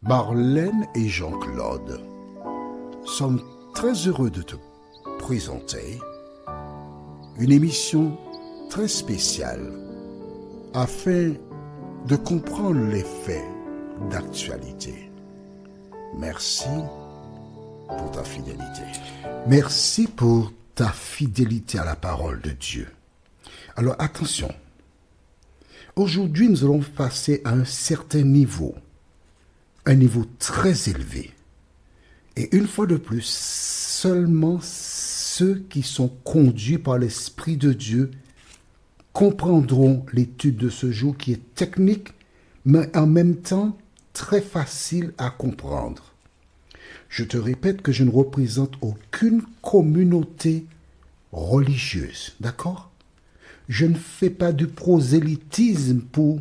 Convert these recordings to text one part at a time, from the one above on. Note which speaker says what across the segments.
Speaker 1: Marlène et Jean-Claude sommes très heureux de te présenter une émission très spéciale afin de comprendre les faits d'actualité. Merci pour ta fidélité. Merci pour ta fidélité à la parole de Dieu. Alors attention, aujourd'hui nous allons passer à un certain niveau, un niveau très élevé. Et une fois de plus, seulement ceux qui sont conduits par l'Esprit de Dieu comprendront l'étude de ce jour qui est technique, mais en même temps très facile à comprendre. Je te répète que je ne représente aucune communauté religieuse, d'accord? Je ne fais pas du prosélytisme pour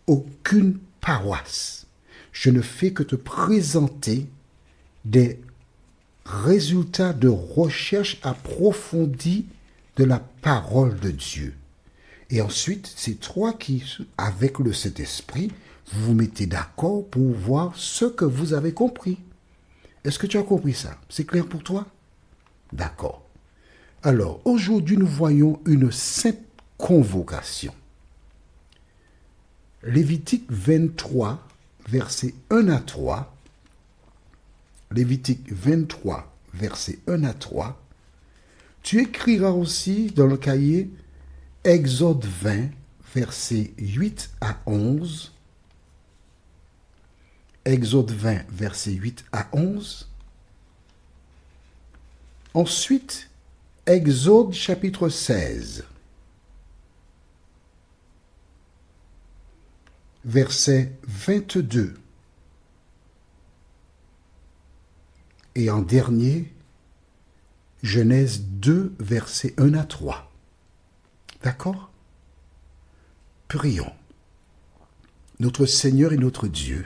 Speaker 1: aucune paroisse. Je ne fais que te présenter des résultats de recherche approfondie de la parole de Dieu. Et ensuite, c'est toi qui, avec le Saint-Esprit, vous vous mettez d'accord pour voir ce que vous avez compris. Est-ce que tu as compris ça? C'est clair pour toi? D'accord. Alors, aujourd'hui, nous voyons une sainte convocation. Lévitique 23, versets 1 à 3. Lévitique 23, versets 1 à 3. Tu écriras aussi dans le cahier Exode 20, versets 8 à 11. Exode 20, versets 8 à 11. Ensuite, Exode chapitre 16, verset 22. Et en dernier, Genèse 2, versets 1 à 3. D'accord? Prions. Notre Seigneur et notre Dieu,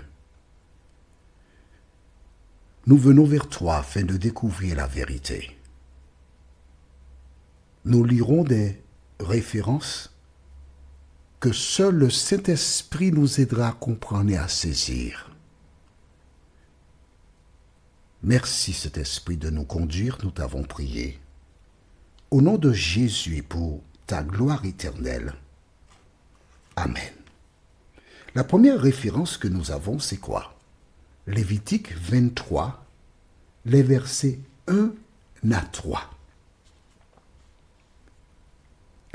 Speaker 1: nous venons vers toi afin de découvrir la vérité. Nous lirons des références que seul le Saint-Esprit nous aidera à comprendre et à saisir. Merci, Saint-Esprit, de nous conduire, nous t'avons prié. Au nom de Jésus et pour ta gloire éternelle. Amen. La première référence que nous avons, c'est quoi? Lévitique 23, les versets 1 à 3.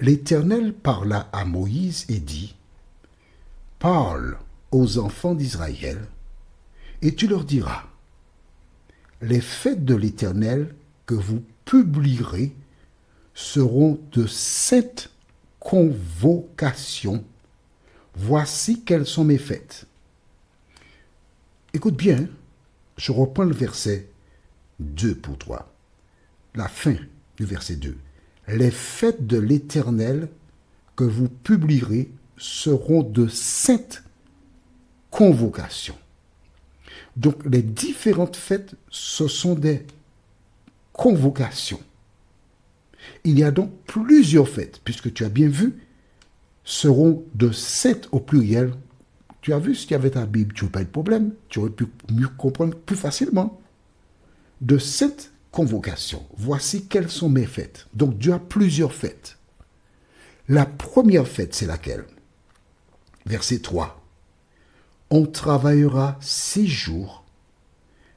Speaker 1: L'Éternel parla à Moïse et dit, « Parle aux enfants d'Israël, et tu leur diras, les fêtes de l'Éternel que vous publierez seront de saintes convocations. Voici quelles sont mes fêtes. » Écoute bien, je reprends le verset 2 pour toi. La fin du verset 2. Les fêtes de l'Éternel que vous publierez seront de saintes convocations. Donc, les différentes fêtes, ce sont des convocations. Il y a donc plusieurs fêtes, puisque tu as bien vu, seront de saintes au pluriel. Tu as vu, si tu avais ta Bible, tu n'aurais pas eu de problème. Tu aurais pu mieux comprendre plus facilement. De saintes convocations. Voici quelles sont mes fêtes. Donc, Dieu a plusieurs fêtes. La première fête, c'est laquelle? Verset 3. On travaillera 6 jours,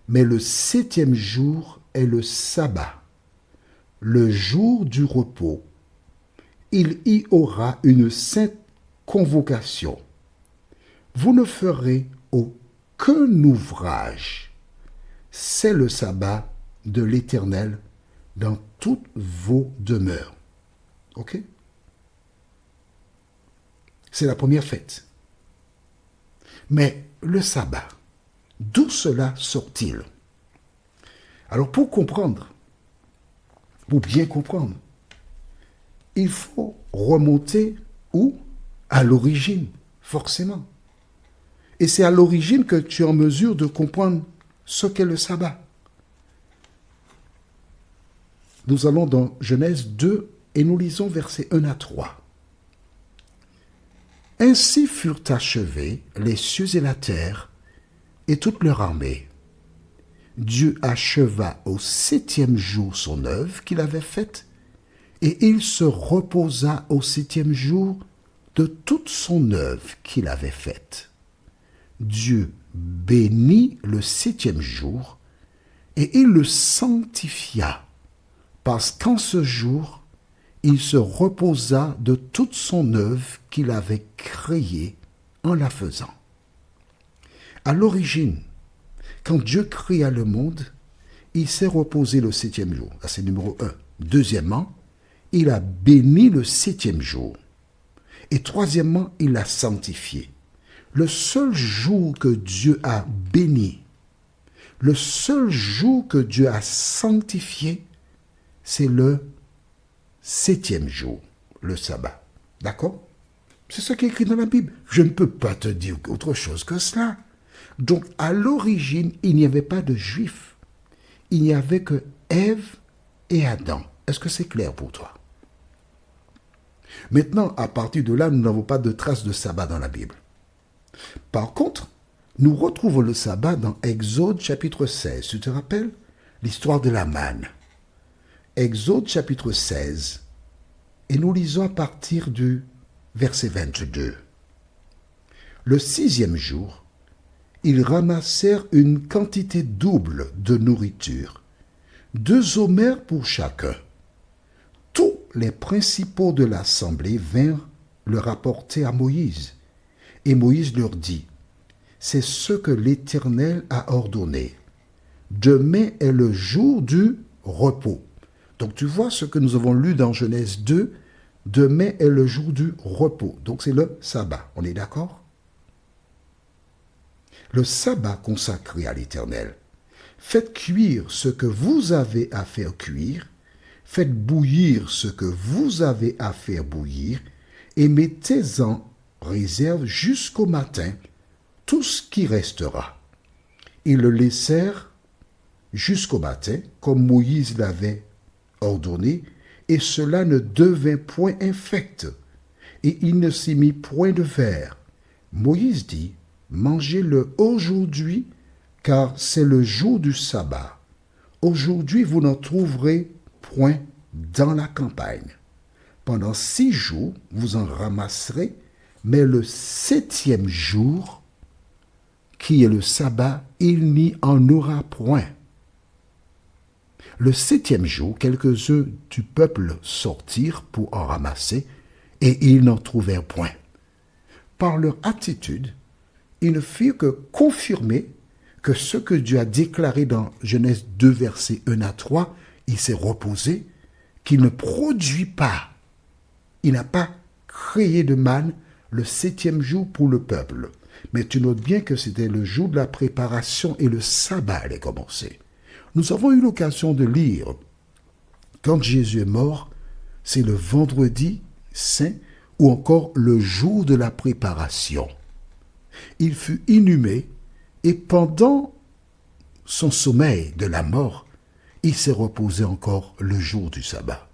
Speaker 1: mais le 7e jour est le sabbat, le jour du repos. Il y aura une sainte convocation. Vous ne ferez aucun ouvrage. C'est le sabbat de l'Éternel dans toutes vos demeures. Ok? C'est la première fête. Mais le sabbat, d'où cela sort-il? Alors pour comprendre, pour bien comprendre, il faut remonter où? À l'origine, forcément. Et c'est à l'origine que tu es en mesure de comprendre ce qu'est le sabbat. Nous allons dans Genèse 2 et nous lisons versets 1 à 3. Ainsi furent achevés les cieux et la terre et toute leur armée. Dieu acheva au 7e jour son œuvre qu'il avait faite, et il se reposa au 7e jour de toute son œuvre qu'il avait faite. Dieu bénit le 7e jour, et il le sanctifia, parce qu'en ce jour, il se reposa de toute son œuvre qu'il avait créée en la faisant. À l'origine, quand Dieu créa le monde, il s'est reposé le 7e jour. Ça, c'est numéro 1. Deuxièmement, il a béni le 7e jour. Et troisièmement, il l'a sanctifié. Le seul jour que Dieu a béni, le seul jour que Dieu a sanctifié, c'est le 7e jour, le sabbat. D'accord? C'est ce qui est écrit dans la Bible. Je ne peux pas te dire autre chose que cela. Donc, à l'origine, il n'y avait pas de Juifs. Il n'y avait que Ève et Adam. Est-ce que c'est clair pour toi? Maintenant, à partir de là, nous n'avons pas de traces de sabbat dans la Bible. Par contre, nous retrouvons le sabbat dans Exode chapitre 16. Tu te rappelles? L'histoire de la manne. Exode chapitre 16. Et nous lisons à partir du verset 22. Le 6e jour, ils ramassèrent une quantité double de nourriture, 2 homères pour chacun. Tous les principaux de l'assemblée vinrent le rapporter à Moïse. Et Moïse leur dit, « C'est ce que l'Éternel a ordonné. Demain est le jour du repos. » Donc tu vois ce que nous avons lu dans Genèse 2, demain est le jour du repos. Donc c'est le sabbat, on est d'accord? Le sabbat consacré à l'Éternel. Faites cuire ce que vous avez à faire cuire, faites bouillir ce que vous avez à faire bouillir, et mettez en réserve jusqu'au matin tout ce qui restera. Ils le laissèrent jusqu'au matin, comme Moïse l'avait ordonné, et cela ne devint point infect, et il ne s'y mit point de verre. Moïse dit, mangez-le aujourd'hui, car c'est le jour du sabbat. Aujourd'hui, vous n'en trouverez point dans la campagne. Pendant 6 jours, vous en ramasserez, mais le 7e jour, qui est le sabbat, il n'y en aura point. Le 7e jour, quelques-uns du peuple sortirent pour en ramasser, et ils n'en trouvèrent point. Par leur attitude, ils ne firent que confirmer que ce que Dieu a déclaré dans Genèse 2, versets 1 à 3, il s'est reposé, qu'il ne produit pas. Il n'a pas créé de manne le 7e jour pour le peuple. Mais tu notes bien que c'était le jour de la préparation et le sabbat allait commencer. Nous avons eu l'occasion de lire, quand Jésus est mort, c'est le vendredi saint ou encore le jour de la préparation. Il fut inhumé et pendant son sommeil de la mort, il s'est reposé encore le jour du sabbat.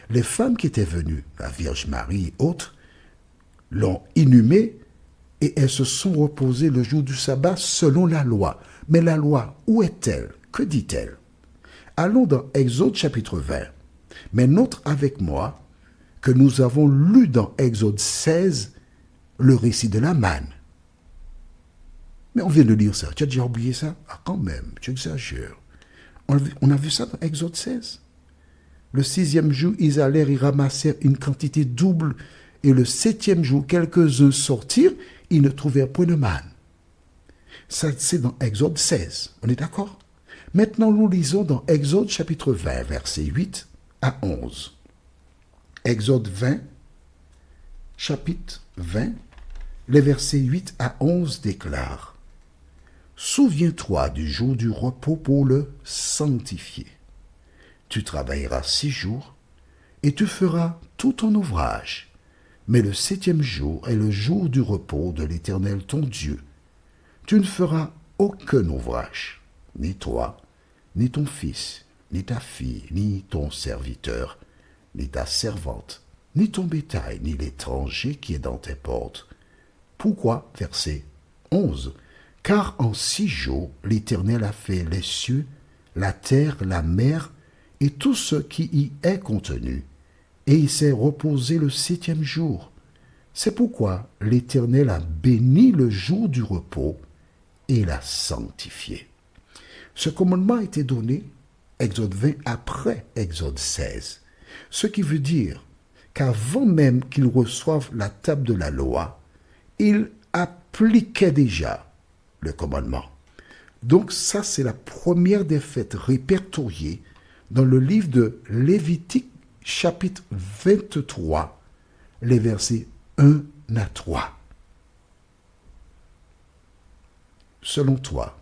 Speaker 1: Les femmes qui étaient venues, la Vierge Marie et autres, l'ont inhumé et elles se sont reposées le jour du sabbat selon la loi. Mais la loi, où est-elle? Que dit-elle? Allons dans Exode chapitre 20. Mais note avec moi que nous avons lu dans Exode 16 le récit de la manne. Mais on vient de lire ça. Tu as déjà oublié ça? Ah, quand même, tu exagères. On a vu ça dans Exode 16. Le 6e jour, ils allèrent y ramasser une quantité double. Et le 7e jour, quelques-uns sortirent, ils ne trouvèrent point de manne. Ça, c'est dans Exode 16. On est d'accord? Maintenant, nous lisons dans Exode chapitre 20, versets 8 à 11. Exode 20, chapitre 20, les versets 8 à 11 déclarent: Souviens-toi du jour du repos pour le sanctifier. Tu travailleras 6 jours et tu feras tout ton ouvrage. Mais le 7e jour est le jour du repos de l'Éternel ton Dieu. Tu ne feras aucun ouvrage, ni toi, ni ton fils, ni ta fille, ni ton serviteur, ni ta servante, ni ton bétail, ni l'étranger qui est dans tes portes. Pourquoi? Verset 11. Car en 6 jours, l'Éternel a fait les cieux, la terre, la mer et tout ce qui y est contenu, et il s'est reposé le 7e jour. C'est pourquoi l'Éternel a béni le jour du repos et l'a sanctifié. Ce commandement a été donné, Exode 20, après Exode 16. Ce qui veut dire qu'avant même qu'ils reçoivent la table de la loi, ils appliquaient déjà le commandement. Donc ça, c'est la première des fêtes répertoriées dans le livre de Lévitique, chapitre 23, les versets 1 à 3. Selon toi,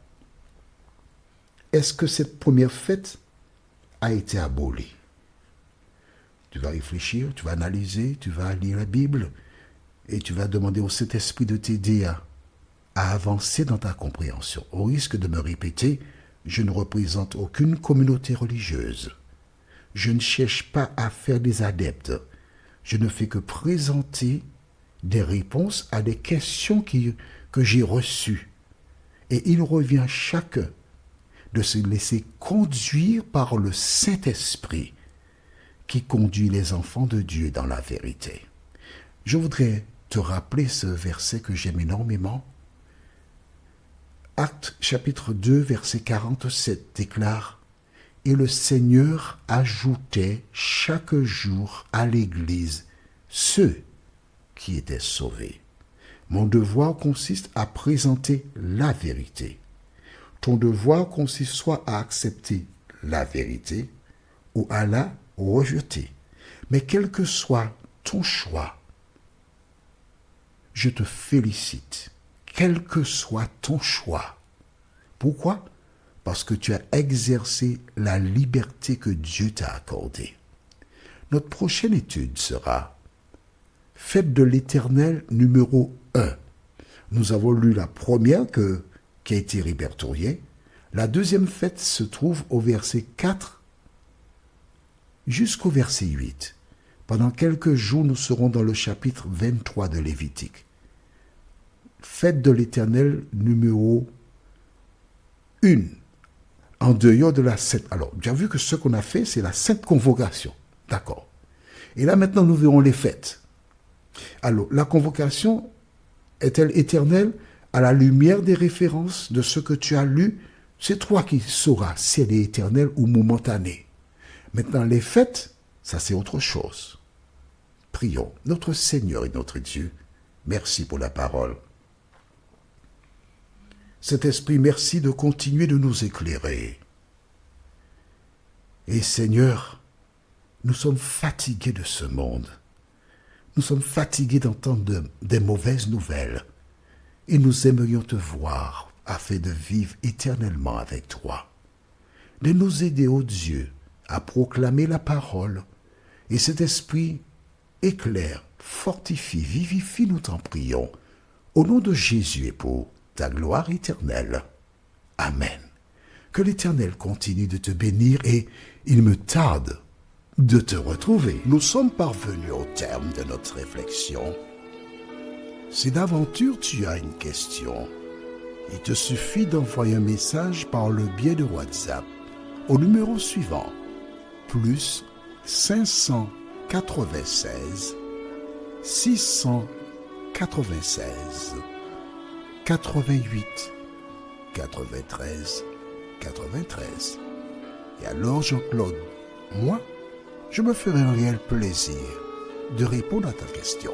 Speaker 1: est-ce que cette première fête a été abolie? Tu vas réfléchir, tu vas analyser, tu vas lire la Bible et tu vas demander au Saint-Esprit de t'aider à avancer dans ta compréhension. Au risque de me répéter, je ne représente aucune communauté religieuse. Je ne cherche pas à faire des adeptes. Je ne fais que présenter des réponses à des questions que j'ai reçues. Et il revient à chacun de se laisser conduire par le Saint-Esprit qui conduit les enfants de Dieu dans la vérité. Je voudrais te rappeler ce verset que j'aime énormément. Actes chapitre 2, verset 47 déclare « Et le Seigneur ajoutait chaque jour à l'Église ceux qui étaient sauvés. » Mon devoir consiste à présenter la vérité. Ton devoir consiste soit à accepter la vérité ou à la rejeter. Mais quel que soit ton choix, je te félicite. Quel que soit ton choix. Pourquoi? Parce que tu as exercé la liberté que Dieu t'a accordée. Notre prochaine étude sera Fête de l'Éternel numéro 1. Nous avons lu la première qui a été répertoriée. La deuxième fête se trouve au verset 4 jusqu'au verset 8. Pendant quelques jours, nous serons dans le chapitre 23 de Lévitique. Fête de l'Éternel numéro 1. En dehors de la sainte. Alors, tu as vu que ce qu'on a fait, c'est la sainte convocation. D'accord. Et là, maintenant, nous verrons les fêtes. Alors, la convocation est-elle éternelle? À la lumière des références de ce que tu as lu, c'est toi qui sauras si elle est éternelle ou momentanée. Maintenant, les fêtes, ça c'est autre chose. Prions. Notre Seigneur et notre Dieu, merci pour la parole. Saint-Esprit, merci de continuer de nous éclairer. Et Seigneur, nous sommes fatigués de ce monde. Nous sommes fatigués d'entendre des mauvaises nouvelles. Et nous aimerions te voir afin de vivre éternellement avec toi. De nous aider, ô Dieu, à proclamer la parole. Et cet esprit éclaire, fortifie, vivifie, nous t'en prions. Au nom de Jésus et pour ta gloire éternelle. Amen. Que l'Éternel continue de te bénir et il me tarde de te retrouver. Nous sommes parvenus au terme de notre réflexion. Si d'aventure tu as une question, il te suffit d'envoyer un message par le biais de WhatsApp au numéro suivant, plus 596 696 88 93 93. Et alors Jean-Claude, moi, je me ferai un réel plaisir de répondre à ta question.